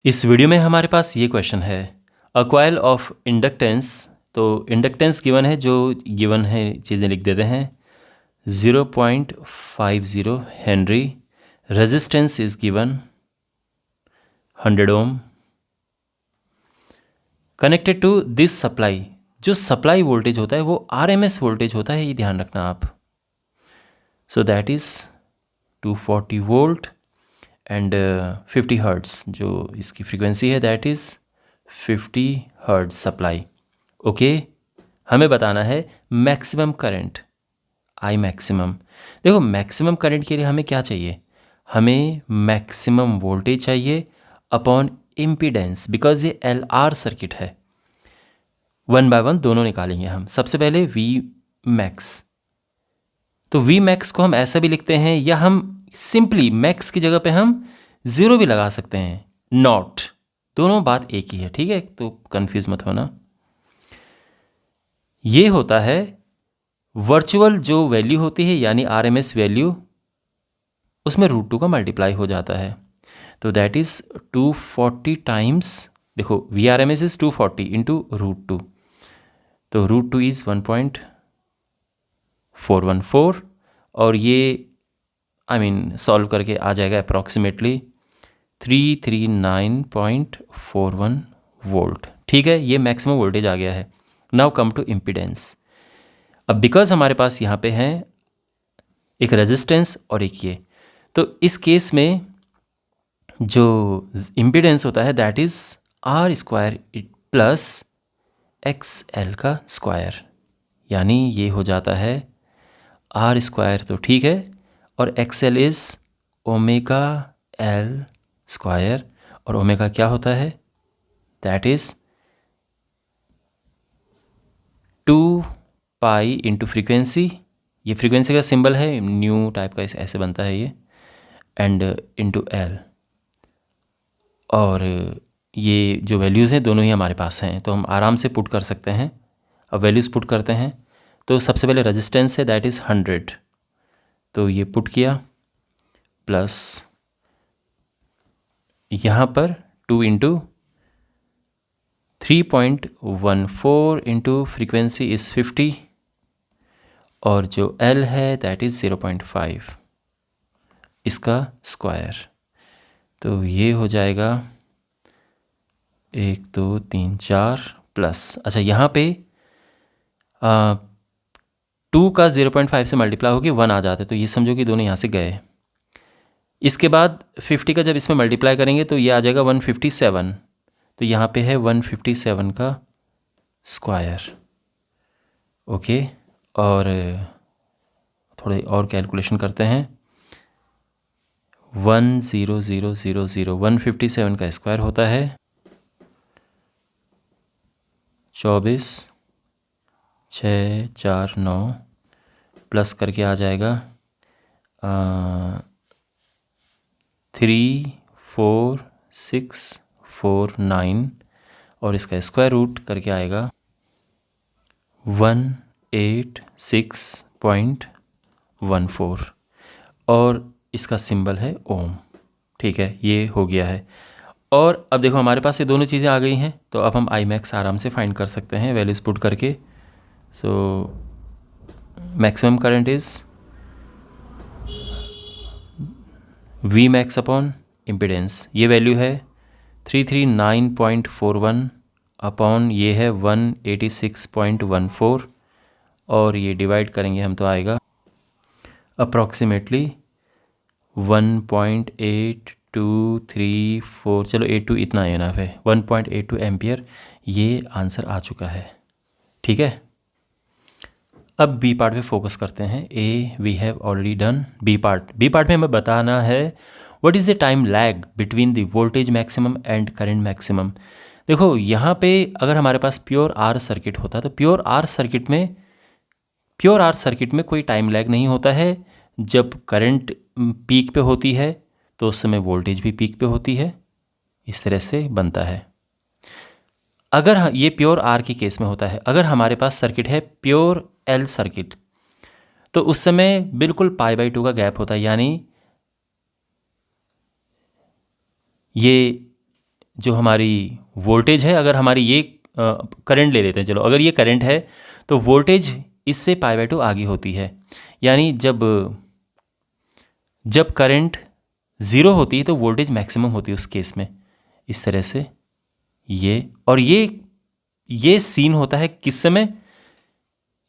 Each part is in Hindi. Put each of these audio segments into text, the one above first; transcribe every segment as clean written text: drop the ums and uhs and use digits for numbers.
इस वीडियो में हमारे पास ये क्वेश्चन है, अ कॉइल ऑफ इंडक्टेंस। तो इंडक्टेंस गिवन है, जो गिवन है चीज़ें लिख देते हैं। 0.50 henry, resistance is given 100 ohm, connected to this supply. जो सप्लाई वोल्टेज होता है वो आरएमएस वोल्टेज होता है, ये ध्यान रखना आप। So that is 240 volt and 50 hertz, जो इसकी फ्रीक्वेंसी है that is 50 hertz supply. Okay, हमें बताना है मैक्सिमम करंट, आई मैक्सिमम। देखो, मैक्सिमम करंट के लिए हमें क्या चाहिए? हमें मैक्सिमम वोल्टेज चाहिए अपॉन इम्पीडेंस, बिकॉज ये LR सर्किट है। वन बाय वन दोनों निकालेंगे हम। सबसे पहले V मैक्स, तो V मैक्स को हम ऐसा भी लिखते हैं, या हम सिंपली मैक्स की जगह पे हम 0 भी लगा सकते हैं, नॉट। दोनों बात एक ही है, ठीक है? तो कंफ्यूज मत होना। ये होता है वर्चुअल जो वैल्यू होती है, यानी RMS वैल्यू, उसमें √2 का मल्टीप्लाई हो जाता है। तो दैट इज़ 240 टाइम्स, देखो VRMS इज़ 240 इंटू √2, तो √2 इज़ 1.414, और ये सॉल्व करके आ जाएगा अप्रॉक्सीमेटली 339.41 वोल्ट। ठीक है, ये मैक्सिमम वोल्टेज आ गया है। Now come to impedance. अब बिकॉज हमारे पास यहाँ पे हैं एक रेजिस्टेंस और एक ये, तो इस केस में जो इम्पीडेंस होता है that is R² plus XL का स्क्वायर, यानी ये हो जाता है R², तो ठीक है, और XL is omega L square, और ओमेगा क्या होता है? That is 2 pi into frequency. ये फ्रीक्वेंसी का सिंबल है, न्यू टाइप का ऐसे बनता है ये, एंड इंटू L। और ये जो वैल्यूज़ हैं दोनों ही हमारे पास हैं, तो हम आराम से पुट कर सकते हैं। अब वैल्यूज़ पुट करते हैं, तो सबसे पहले रेजिस्टेंस है दैट इज़ 100, तो ये पुट किया, प्लस यहाँ पर 2 इंटू 3.14 इंटू फ्रीक्वेंसी इज़ 50, और जो L है दैट इज़ 0.5, इसका स्क्वायर। तो ये हो जाएगा 1 2 3 4 प्लस, अच्छा यहाँ पे 2 का 0.5 से मल्टीप्लाई होगी 1 आ जाता है, तो ये समझो कि दोनों यहाँ से गए। इसके बाद 50 का जब इसमें मल्टीप्लाई करेंगे तो ये आ जाएगा 157, तो यहाँ पे है 157 का स्क्वायर। ओके, और थोड़े और कैलकुलेशन करते हैं। 10000 157 का स्क्वायर होता है 24,649, प्लस करके आ जाएगा 34649, और इसका स्क्वायर रूट करके आएगा 186.14, और इसका सिंबल है ओम। ठीक है, ये हो गया है। और अब देखो हमारे पास ये दोनों चीज़ें आ गई हैं, तो अब हम आई मैक्स आराम से फाइंड कर सकते हैं वैल्यूज़ पुट करके। So maximum current is V max upon impedance, ये वैल्यू है 339.41 अपॉन ये है 186.14, और ये डिवाइड करेंगे हम तो आएगा अप्रॉक्सीमेटली 1.8234, चलो 82 इतना इनफ है, 1.82 एम्पियर। ये आंसर आ चुका है। ठीक है, अब बी पार्ट पे फोकस करते हैं। A we have already done. B part में हमें बताना है what is the time lag between the voltage maximum and current maximum. देखो यहाँ पे अगर हमारे पास प्योर आर सर्किट होता तो प्योर आर सर्किट में कोई टाइम लैग नहीं होता है। जब करंट पीक पे होती है तो उस समय वोल्टेज भी पीक पे होती है, इस तरह से बनता है। अगर ये प्योर आर की केस में होता है, अगर हमारे पास सर्किट है प्योर एल सर्किट, तो उस समय बिल्कुल π/2 का गैप होता है, यानी ये जो हमारी वोल्टेज है, अगर हमारी ये करंट ले लेते हैं, चलो अगर ये करंट है तो वोल्टेज इससे π/2 आगे होती है। यानी जब करंट 0 होती है तो वोल्टेज मैक्सिमम होती है उस केस में। इस तरह से ये और ये सीन होता है किस समय,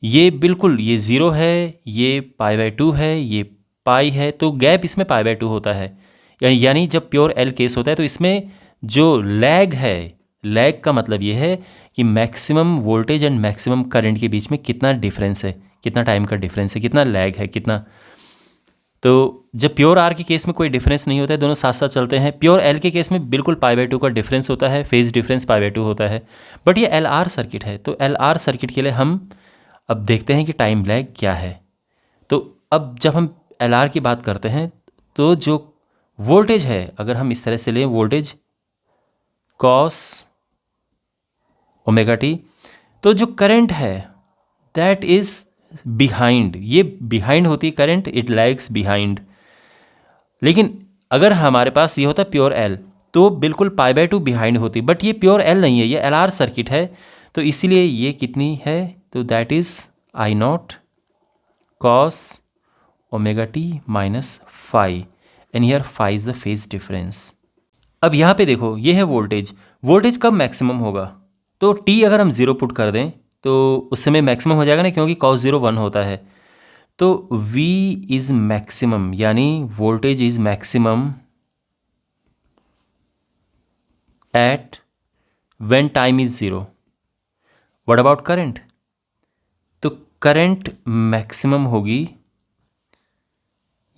ये बिल्कुल ये 0 है, ये π/2 है, ये पाई है, तो गैप इसमें π/2 होता है। यानी जब प्योर एल केस होता है तो इसमें जो लैग है, लैग का मतलब ये है कि maximum voltage and maximum current के बीच में कितना डिफरेंस है, कितना टाइम का डिफरेंस है, कितना लैग है, कितना। तो जब प्योर आर के केस में कोई डिफरेंस नहीं होता है, दोनों साथ साथ चलते हैं। प्योर एल के केस में बिल्कुल π/2 का डिफरेंस होता है, फेज डिफरेंस π/2 होता है। बट ये एल आर सर्किट है, तो एल आर सर्किट के लिए हम अब देखते हैं कि टाइम लैग क्या है। तो अब जब हम एल आर की बात करते हैं तो जो वोल्टेज है, अगर हम इस तरह से लें वोल्टेज कॉस ओमेगा टी, तो जो करंट है दैट इज़ बिहाइंड, ये बिहाइंड होती है करंट, इट लैग्स बिहाइंड। लेकिन अगर हमारे पास ये होता प्योर एल तो बिल्कुल π/2 बिहाइंड होती, बट ये प्योर एल नहीं है, ये एल आर सर्किट है, तो इसीलिए ये कितनी है, तो that is I0 cos omega t minus phi, and here phi is the phase difference. अब यहाँ पे देखो ये है वोल्टेज, वोल्टेज कब मैक्सिमम होगा, तो टी अगर हम 0 पुट कर दें तो उस समय मैक्सिमम हो जाएगा ना, क्योंकि cos 0 1 होता है। तो V इज़ मैक्सिमम, यानी voltage is maximum at when time is 0। What about current, तो करंट मैक्सिमम होगी,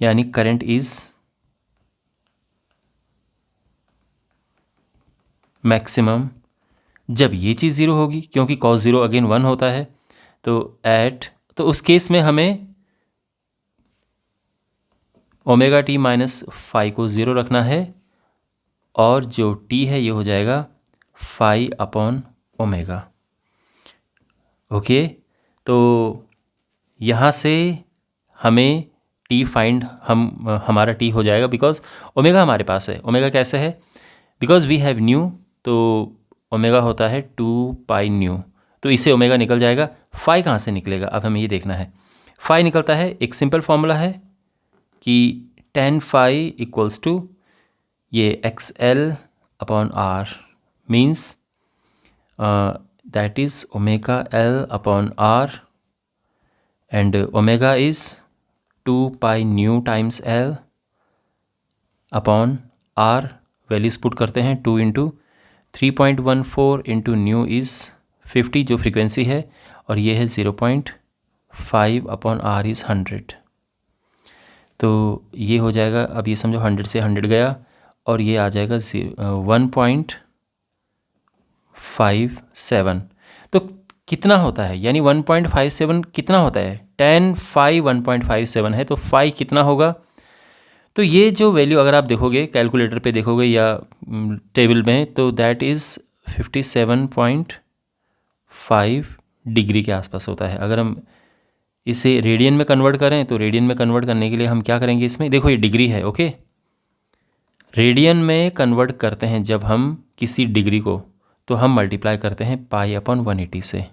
यानी करंट इज़ मैक्सिमम जब ये चीज़ 0 होगी, क्योंकि cos 0 अगेन 1 होता है। तो उस केस में हमें ओमेगा टी माइनस फाई को 0 रखना है, और जो t है ये हो जाएगा फाई अपॉन ओमेगा। ओके, तो यहाँ से हमें t फाइंड हमारा t हो जाएगा, बिकॉज ओमेगा हमारे पास है। ओमेगा कैसे है, बिकॉज वी हैव न्यू, तो ओमेगा होता है 2π न्यू, तो इससे ओमेगा निकल जाएगा। फाई कहाँ से निकलेगा, अब हमें ये देखना है। फाई निकलता है, एक सिंपल फॉर्मूला है कि tan फाई इक्वल्स टू ये XL upon R, means that is omega L upon R, and omega is 2π nu times L upon R। Values put करते हैं, 2 इंटू 3.14 इंटू न्यू इज़ 50 जो फ्रीक्वेंसी है, और ये है 0.5 अपॉन R इज़ 100। तो ये हो जाएगा, अब ये समझो 100 से 100 गया, और ये आ जाएगा 1.57। तो कितना होता है, यानी 1.57 कितना होता है, tan फाई 1.57 है, तो फाई कितना होगा। तो ये जो वैल्यू अगर आप देखोगे कैलकुलेटर पे देखोगे या टेबल में, तो दैट इज़ 57.5 डिग्री के आसपास होता है। अगर हम इसे रेडियन में कन्वर्ट करें, तो रेडियन में कन्वर्ट करने के लिए हम क्या करेंगे, इसमें देखो ये डिग्री है, ओके, रेडियन में कन्वर्ट करते हैं जब हम किसी डिग्री को, तो हम मल्टीप्लाई करते हैं पाई अपॉन 180 से।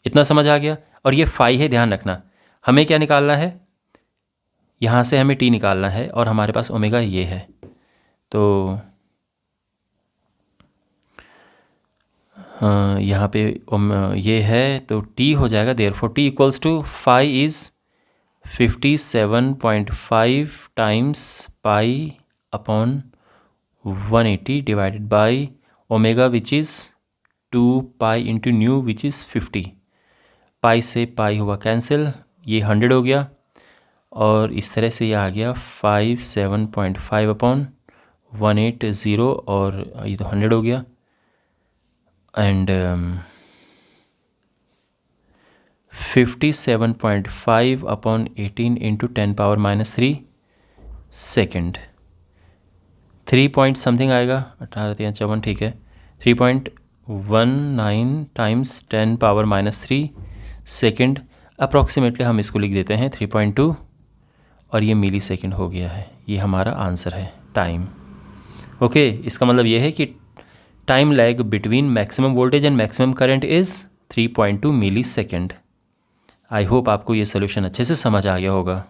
इतना समझ आ गया। और ये फाई है, ध्यान रखना, हमें क्या निकालना है, यहाँ से हमें टी निकालना है, और हमारे पास ओमेगा ये है। तो यहाँ पे ये है, तो टी हो जाएगा, therefore T equals to phi is 57.5 times pi upon 180 divided by omega which is 2π into nu which is 50। Pi से पाई हुआ कैंसिल, ये 100 हो गया, और इस तरह से ये आ गया 57.5 अपॉन 180, और ये तो 100 हो गया, and 57.5 upon 18 into 10 power minus 3 second, 3 point something आएगा, 18×3=54, ठीक है, 3.19 times 10 power minus 3 second, approximately हम इसको लिख देते हैं 3.2, और ये मिली सेकेंड हो गया है। ये हमारा आंसर है, टाइम। ओके, इसका मतलब ये है कि time lag between maximum voltage and maximum current is 3.2 millisecond. I hope आपको ये सोल्यूशन अच्छे से समझ आ गया होगा।